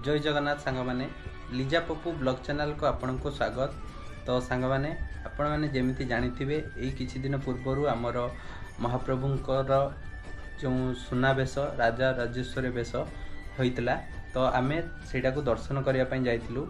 जय जगन्नाथ सांग मैंने लिजा पप्पू ब्लॉग चैनल को आपण को स्वागत। तो सांग मैंने आपण मैंने जमी जानी यही किछि दिन पूर्वर आमर महाप्रभुंकर जो सुनावेश राजा राजेश्वर वेश होता तो आम से दर्शन करने जाइलु।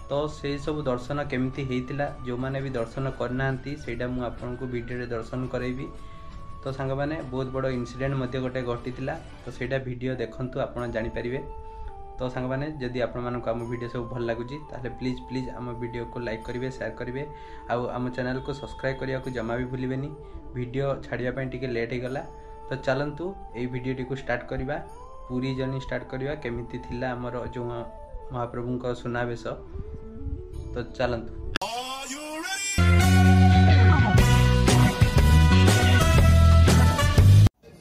तो से सब दर्शन केमिति होता जो मैंने भी दर्शन करना मुझे आपको वीडियो दर्शन करेबी। तो सांग मैंने बहुत बड़ इनसीडेंट गोटे घटी तो सेटा वीडियो देखंतु आपण जानि परिबे। तो सांग मैंने जदि आपको आम वीडियो सब भल लगुच ताले प्लीज प्लीज आम वीडियो को लाइक करेंगे शेयर करेंगे आम चैनल को सब्सक्राइब करने को जमा भी भूलें। वीडियो छाड़िया टी लेट हो गला तो चलतु ये वीडियो को स्टार्ट करवा पूरी जर्नी स्टार्ट करवा केमिति थिला आमर जो महाप्रभु का सुनावेश। तो चलतु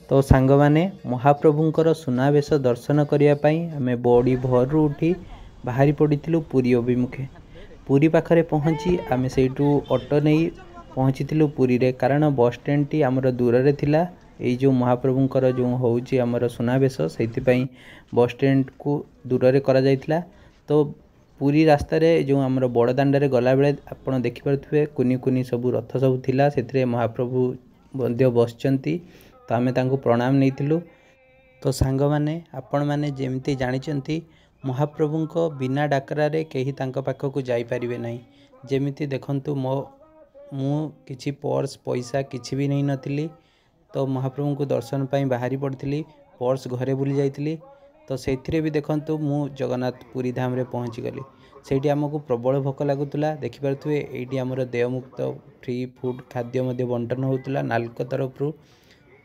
तो सांग माने महाप्रभुंकर सुनावेश दर्शन करने आम बड़ी भोर उठी बाहरी पड़ू पुरी अभिमुखे। पुरी पाखरे पहुँची आम से ऑटो नहीं पहुँची पुरी रे कारण बस स्टैंड टी आमर दूर रे थिला। यही जो महाप्रभुंकर जो होउची आमर सुनावेश से बस स्टैंड को दूर रे करा जायतिला। तो पुरी रास्ता रे जो आमर बड़दाण्ड रे गला बेले आपण देखि पारुथबे कुनी कुनी सब रथ सब थिला सेथिरे महाप्रभु बंद्य बसचंती। तो आम तांको प्रणाम नहीं। तो सांग माने आपण माने जेमती जानिचंती महाप्रभु को बिना डाकरा रे कहीं तांको पाख को जाई परिबे नहीं। जेमिति देखंतु मु किछि पर्स पैसा किछि भी नहीं नथिली। तो महाप्रभु को दर्शन पाई बाहरी पड़ती पर्स घरे भूली जाइली। तो सेथिरे भी देखंतु मु जगन्नाथ पुरी धाम रे पहुँची गली। सेठी आमको प्रबल भोक लगुला देखिपारुथुवे एठी हमर देवमुक्त फ्री फूड खाद्य मध्य बंटन होउतला नाल्को तरफ।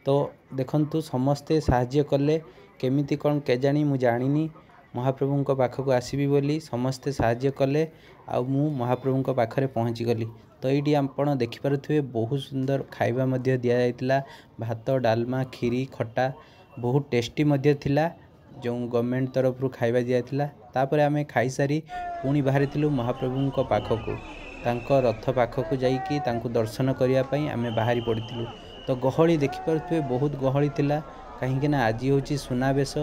तो देखंतु समस्ते साहाय्य कले केमिति कौन केजाणी मु जानिनी महाप्रभु को पाखक आसबी बोली समस्ते साहाय्य कले आ मु महाप्रभु को पाखरे पहुँची गली। तो ये आपण देखिपारुथुवे बहुत सुंदर खाइबा मध्य दिया जाइतिला भात डालमा खीरी खट्टा बहुत टेस्टी मध्य थिला जो गवर्नमेंट तरफ खाइबा दिया थिला। तापर आमे खाई सारी पुणी बाहरी महाप्रभु को पाखक तांको रथ पाखक जाइकी तांको दर्शन करिया पई आमे बाहरी पड़िथिलु। तो गहली देखिपारुथुवे बहुत गहली थिला कहीं आज होची सुनावेश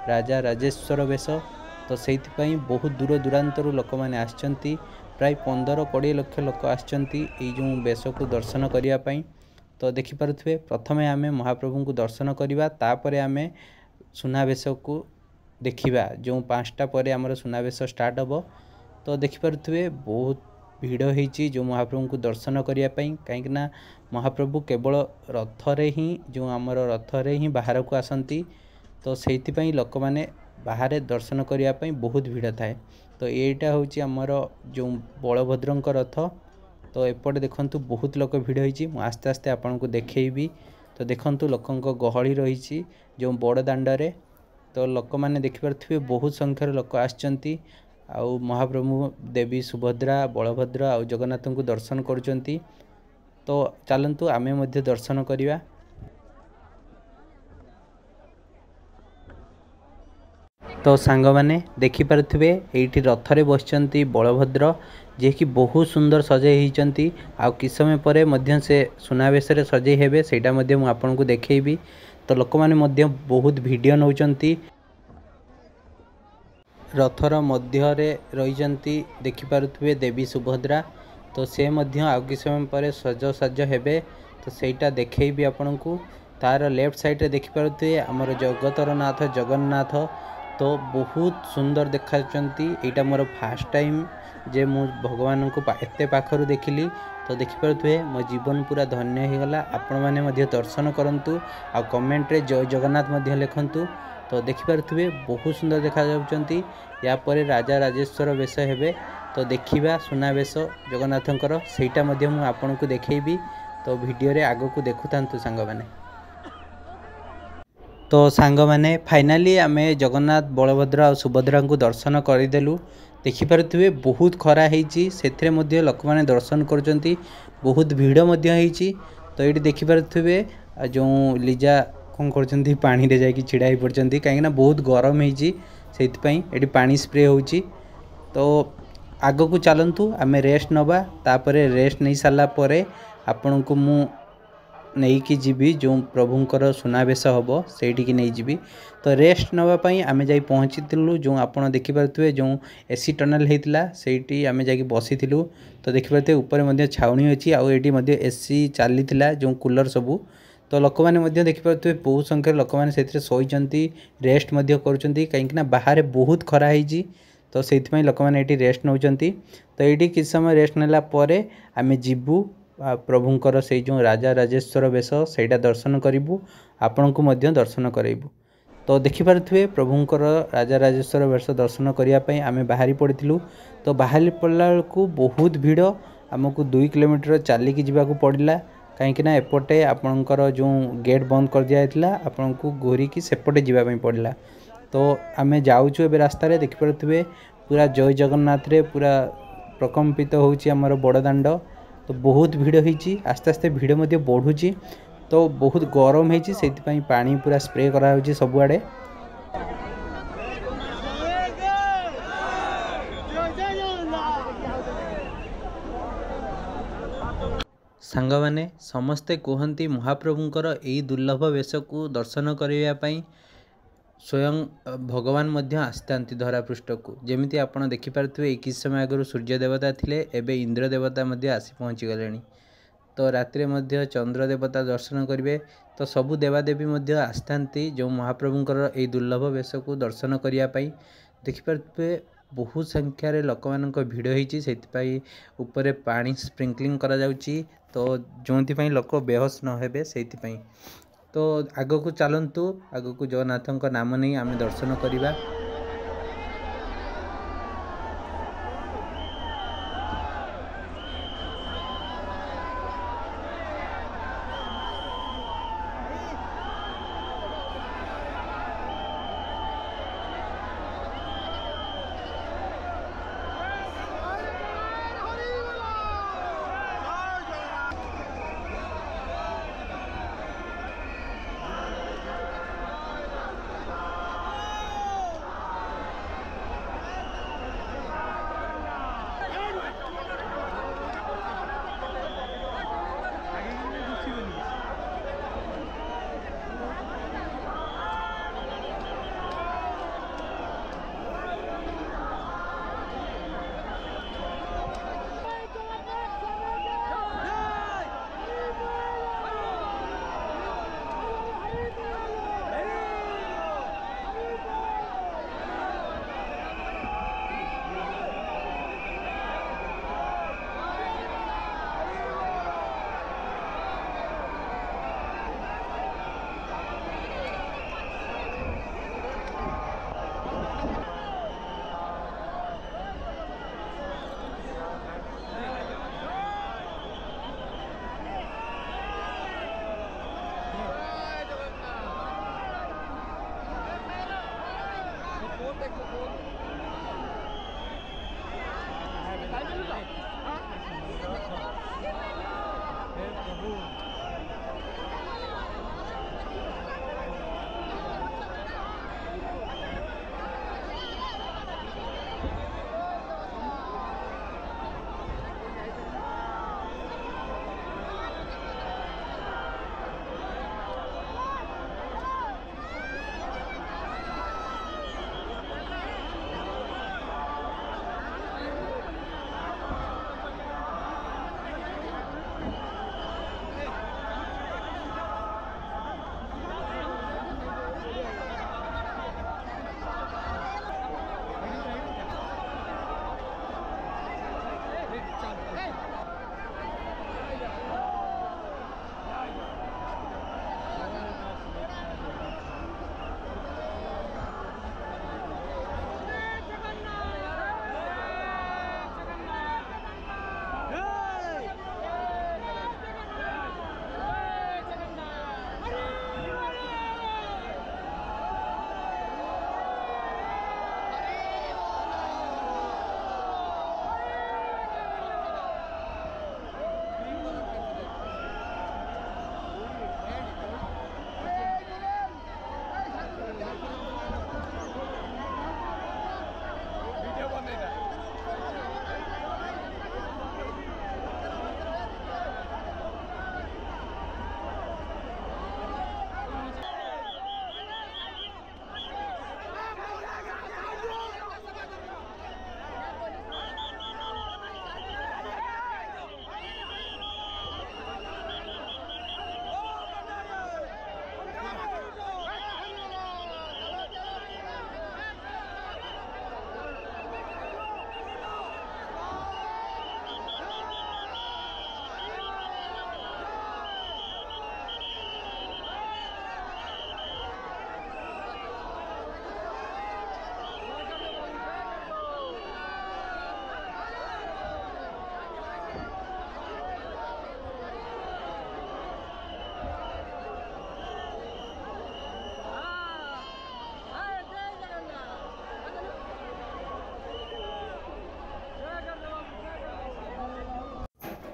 राजा राजेश्वर वेश। तो सेइथिपई बहुत दूर दूरांतर लोक मैंने आछंती प्राय 15-20 लाख लोक आछंती एई जो वेश को दर्शन करिया पई। तो देखिपारुथुवे प्रथमे आमे महाप्रभु को दर्शन करिबा तापरे आमे सुनावेश को देखिबा जो 5टा पर आमर सुनावेश स्टार्ट हबो। तो देखिपारुथुवे बहुत भीड़ होईची जो महाप्रभु को दर्शन करिया पई कहीं महाप्रभु केवल रथरे ही जो आमर रथरे ही बाहर को आसंती। तो सेइथिपई लोक माने बाहर दर्शन करिया पई बहुत भीड़ थाए। तो एटा होची आमर जो बलभद्रंक रथ। तो एपटे देखंतु बहुत लोक भीड़ होईची मु आस्ते आस्ते आपन को देखैबी। तो देखंतु लोकंक गहली रहीची जो बड़ दाण्ड रे। तो लोक माने देखि पारथुवे बहुत संख्यार लोक आछंती आउ महाप्रभु देवी सुभद्रा बलभद्र आउ जगन्नाथ को दर्शन करुचंती। तो चलंतु आमे मध्य दर्शन करिवा। तो सांग माने देखि पारथुवे एठी रथरे बसचंती बलभद्र जे कि बहुत सुंदर सजै हिचंती आउ कि समय परे मध्य से सुनावेश रे सजै हेबे सेटा मध्य मु आपन को देखैबी। तो लोक माने मध्य बहुत वीडियो नउचंती रथर मध्य रे रहिचंती देखि पारुथुवे देवी सुभद्रा। तो से मध्य आउ कि समय पर सज हेबे तो सेटा देखैबी आपन को। तार लेफ्ट साइड रे देखि पारुथुवे हमर जगतर नाथ जगन्नाथ। तो बहुत सुंदर देखाचंती एटा मोर फर्स्ट टाइम जे मु भगवान को एते पाखरु देखिली। तो देखि पारुथुवे मो जीवन पूरा धन्य हो गला। आपण माने मध्य दर्शन करंतु आ कमेंट रे जय जगन्नाथ मध्य लिखंतु। तो देखि पारुथुवे बहुत सुंदर देखा जाउचंती। या परे राजा राजेश्वर वेश हेबे तो देखिबा सुनावेश जगन्नाथंकर सेटा मध्य मु आपन को देखैबी। तो वीडियो रे आगो को देखुतांतु सांग माने। तो सांग माने फाइनाली आमे जगन्नाथ बलभद्र और सुभद्रा को दर्शन करदेलु। देखि पारुथुवे बहुत खरा हेची सेथरे मध्य लोक माने दर्शन करचंती बहुत भीड़ मध्य हेची। तो एठी देखि पारुथुवे जो लिजा कोन करचंती पानी रे जाई छिड़ा ही पड़चंती कहीं बहुत गरम हेची सेइथिपई एठी पानी स्प्रे होची। तो आगो को चलंतु आमे रेस्ट नबा तापरे रेस्ट नहीं सारला परे आपन को मु ନେଇକି ଯିବି जो प्रभुंकर सुनावेश हम से नहीं जीवी। तो रेस्ट नापी आम जा पहुँची जो आप देखिपे जो एसी टनल होता से आम जा बसी तो देखिपे ऊपर छाउनी अच्छी आठी एसी चली जो कूलर सबू तो लोक मैंने देखिपे बहुत संख्यार लोक मैंने शोचती रेस्ट कर कहीं बाहर बहुत खरा होती तो से लोक मैंने रेस्ट नौ तो ये किसी समय रेस्ट नेला आम जीवु प्रभुंकर से जो राजा राजेश्वर वेश से दर्शन करूँ आपण को दर्शन कराइबू। तो देखिपे प्रभुंकर राजा राजेश्वर वेश दर्शन करने आम बाहरी पड़ू तो बाहरी पड़ला बेलू बहुत भीड़ आमको 2 किलोमीटर चलिकी जावाक पड़ला कहीं एपटे आपणकर जो गेट बंद कर दिया आपण को घूरिकी सेपटे जावाई पड़ला। तो आम जाऊँ ए रास्तार देखिपे पूरा जय जगन्नाथ रे पूरा प्रकम्पित होउची हमर बड़दाण्ड तो बहुत भीड़ होती आस्ते आस्ते भीड़ बढ़ुची तो बहुत गरम होती से पानी पूरा स्प्रे करा सबुआड़े। सांग माने समस्ते कहती महाप्रभुंकर यही दुर्लभ वेश को दर्शन करने स्वयं भगवान आसता धरापृष्ठ को जमी आप देखिपे कि समय आगु सूर्य देवता थे एवं इंद्र देवता आसी पहुँची गले तो राति चंद्र देवता दर्शन करेंगे तो सबू देवादेवी आसता जो महाप्रभुंकर यही दुर्लभ वेश को दर्शन करने देखिपे बहुत संख्यार लोक मान भिड़ होती से ऊपर पानी स्प्रिंकलिंग करा जाउची तो जो लोक बेहोश न हेबे से तो आग को चलतु आग को जगन्नाथ नाम नहीं आम दर्शन करवा।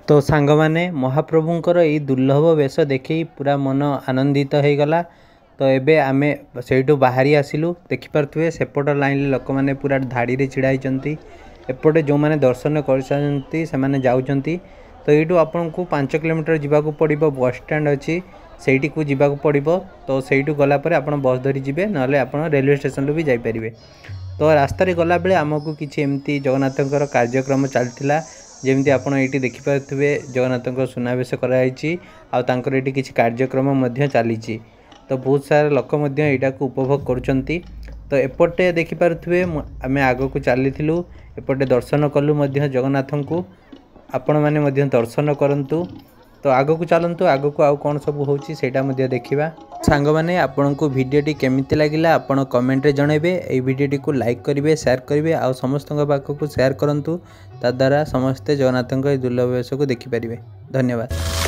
तो सांग माने महाप्रभुंकर यही दुर्लभ वेश देखी पूरा मन आनंदित हो गला। तो एबे आमे सेठू बाहरी आसिलु। देखिपे सेपट लाइन लोक मैंने पूरा धाड़ी रे छिड़ा होती। एपटे जो मैंने दर्शन कर जाऊँगी। तो यू आपन को 5 किलोमीटर जावाक पड़ो। बस स्टैंड अच्छी से जावाक पड़ो। तो सहीठू गलापर आप बस धरी जी ना आप रेलवे स्टेशन भी जापरें। तो रास्तार गला बेले आमको किसी एमती जगन्नाथर कार्यक्रम चलता जमी आपड़ ये देखिपे जगन्नाथ सुनावेश कराई आंकर किसी कार्यक्रम चली। तो बहुत सारा लोक यहाँ को उपभोग करुँच। तो एपटे देखिपे आम आग को चली एपटे दर्शन कलु जगन्नाथ को। आपण मैंने दर्शन करूँ। तो आग को चलतु आग को आउ कौन सब होटा देखा। सांग मैंने आपण को भिडटी केमिति लगिला आपण कमेंट रे जनइबे। ए भिडटी को लाइक करेंगे शेयर करेंगे आ समस्त पाखक शेयर करूँ। ता द्वारा समस्ते जगन्नाथ दुर्लभ वेश को देखिपारे। धन्यवाद।